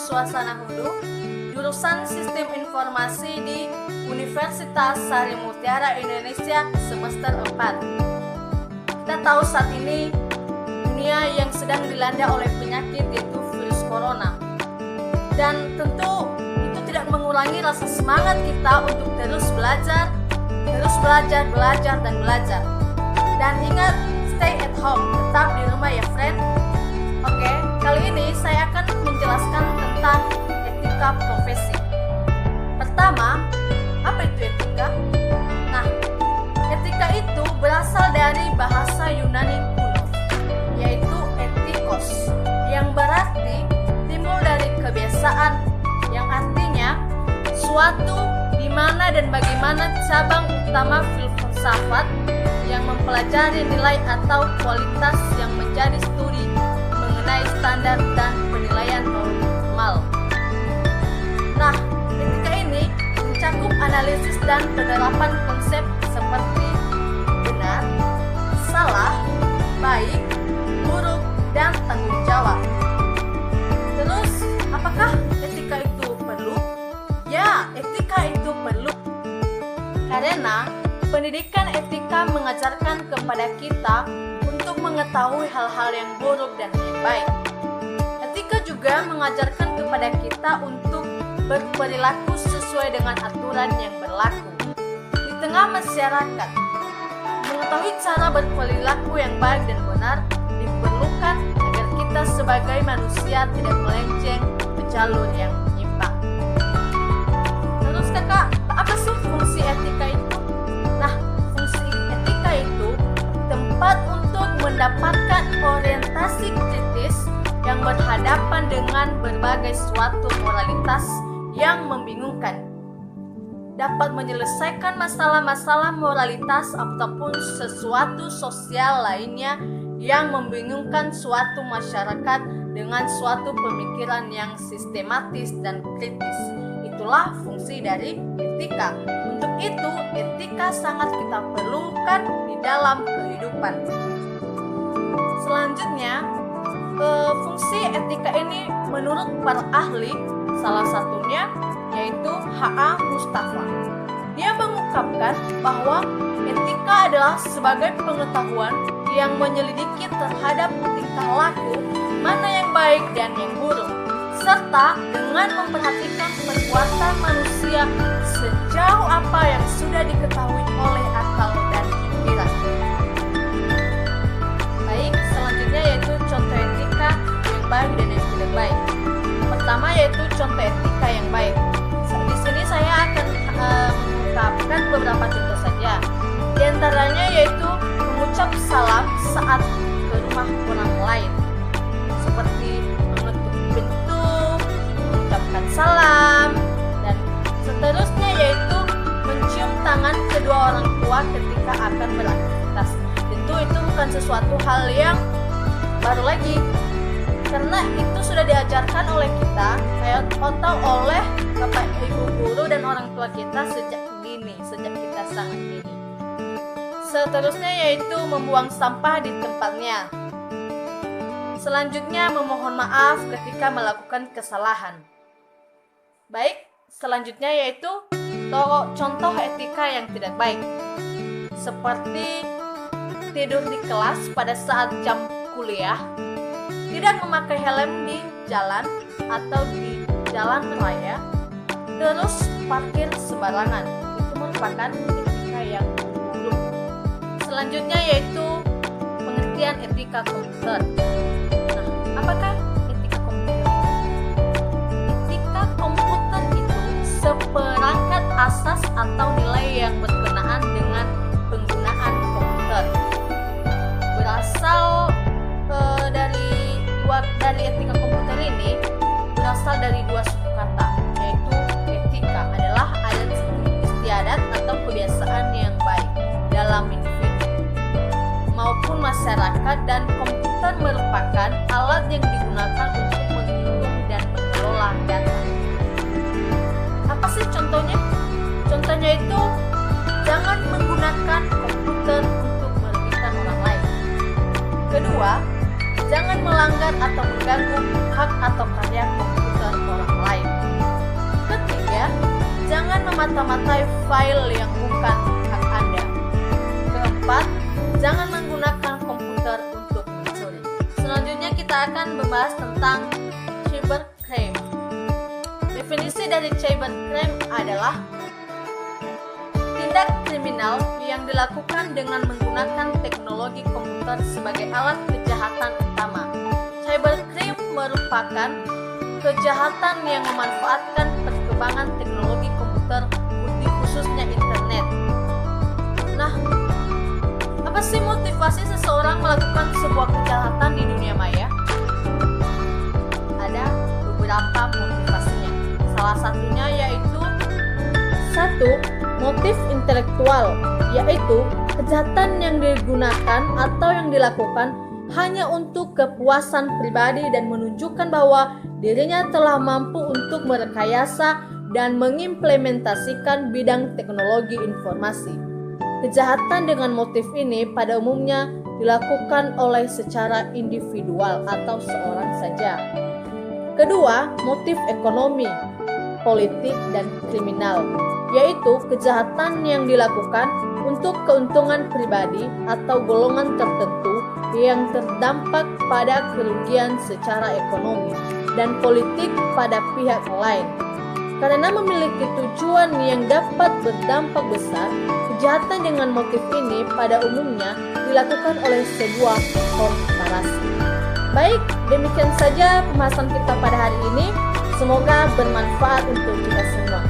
Suasana Hulu, jurusan Sistem Informasi di Universitas Sari Mutiara Indonesia semester 4. Kita tahu saat ini dunia yang sedang dilanda oleh penyakit yaitu virus corona. Dan tentu itu tidak mengurangi rasa semangat kita untuk terus belajar, dan belajar. Dan ingat, stay at home, tetap di rumah ya friend. Oke, kali ini saya akan menjelaskan tentang etika profesi. Pertama, apa itu etika? Nah, etika itu berasal dari bahasa Yunani kuno, yaitu etikos, yang berarti timbul dari kebiasaan, yang artinya suatu di mana dan bagaimana cabang utama filsafat yang mempelajari nilai atau kualitas yang menjadi studi mengenai standar dan penilaian normal. Nah, etika ini mencakup analisis dan penerapan konsep seperti benar, salah, baik, buruk, dan tanggung jawab. Terus, apakah etika itu perlu? Ya, etika itu perlu. Karena pendidikan etika mengajarkan kepada kita untuk mengetahui hal-hal yang buruk dan yang baik. Etika juga mengajarkan kepada kita untuk berperilaku sesuai dengan aturan yang berlaku di tengah masyarakat. Mengetahui cara berperilaku yang baik dan benar diperlukan agar kita sebagai manusia tidak melenceng ke jalur yang menyimpang. Terus kakak, apa sih fungsi etika itu? Nah, fungsi etika itu tempat untuk mendapatkan orientasi kritis yang berhadapan dengan berbagai suatu moralitas yang membingungkan. Dapat menyelesaikan masalah-masalah moralitas ataupun sesuatu sosial lainnya yang membingungkan suatu masyarakat dengan suatu pemikiran yang sistematis dan kritis. Itulah fungsi dari etika. Untuk itu, etika sangat kita perlukan di dalam kehidupan. Selanjutnya, fungsi etika ini menurut para ahli, salah satunya yaitu H.A. Mustafa. Dia mengungkapkan bahwa etika adalah sebagai pengetahuan yang menyelidiki terhadap tingkah laku mana yang baik dan yang buruk, serta dengan memperhatikan perbuatan manusia sejauh apa yang sudah diketahui oleh akal dan pikiran. Baik, selanjutnya yaitu contoh etika yang baik dan yang tidak baik. Pertama yaitu contoh etika yang baik. Di sini saya akan mengungkapkan beberapa contoh saja. Di antaranya yaitu mengucap salam saat ke rumah orang lain, seperti mengetuk pintu, mengucapkan salam, dan seterusnya yaitu mencium tangan kedua orang tua ketika akan beraktivitas. Tentu itu bukan sesuatu hal yang baru lagi, karena itu sudah diajarkan oleh kita atau oleh bapak ibu guru dan orang tua kita sejak kita sangat dini. Seterusnya yaitu membuang sampah di tempatnya. Selanjutnya memohon maaf ketika melakukan kesalahan. Baik, selanjutnya yaitu contoh etika yang tidak baik, seperti tidur di kelas pada saat jam kuliah, tidak memakai helm di jalan atau di jalan raya, terus parkir sembarangan. Itu merupakan etika yang buruk. Selanjutnya yaitu pengertian etika komputer. Nah, apakah etika komputer itu? Etika komputer itu seperangkat asas atau nilai yang berkenaan dengan penggunaan komputer. Berasal dari etika komputer ini berasal dari dua suku kata, yaitu etika adalah adat istiadat atau kebiasaan yang baik dalam individu maupun masyarakat, dan komputer merupakan alat yang digunakan untuk menghitung dan mengelola data. Apa sih contohnya? Contohnya itu jangan menggunakan komputer untuk merugikan orang lain. Kedua, jangan melanggar atau mengganggu hak atau karya komputer orang memata-matai file yang bukan hak Anda. Keempat, jangan menggunakan komputer untuk mencuri. Selanjutnya kita akan membahas tentang cybercrime. Definisi dari cybercrime adalah tindak kriminal yang dilakukan dengan menggunakan teknologi komputer sebagai alat kejahatan utama. Cybercrime merupakan kejahatan yang memanfaatkan perkembangan teknologi komputer, khususnya internet. Nah, apa sih motivasi seseorang melakukan sebuah kejahatan di dunia maya? Ada beberapa motivasinya. Salah satunya yaitu 1. Motif intelektual, yaitu kejahatan yang digunakan atau yang dilakukan hanya untuk kepuasan pribadi dan menunjukkan bahwa dirinya telah mampu untuk merekayasa dan mengimplementasikan bidang teknologi informasi. Kejahatan dengan motif ini pada umumnya dilakukan oleh secara individual atau seorang saja. Kedua, motif ekonomi, politik, dan kriminal, yaitu kejahatan yang dilakukan untuk keuntungan pribadi atau golongan tertentu yang terdampak pada kerugian secara ekonomi dan politik pada pihak lain. Karena memiliki tujuan yang dapat berdampak besar, kejahatan dengan motif ini pada umumnya dilakukan oleh sebuah korporasi. Baik, demikian saja pembahasan kita pada hari ini. Semoga bermanfaat untuk kita semua.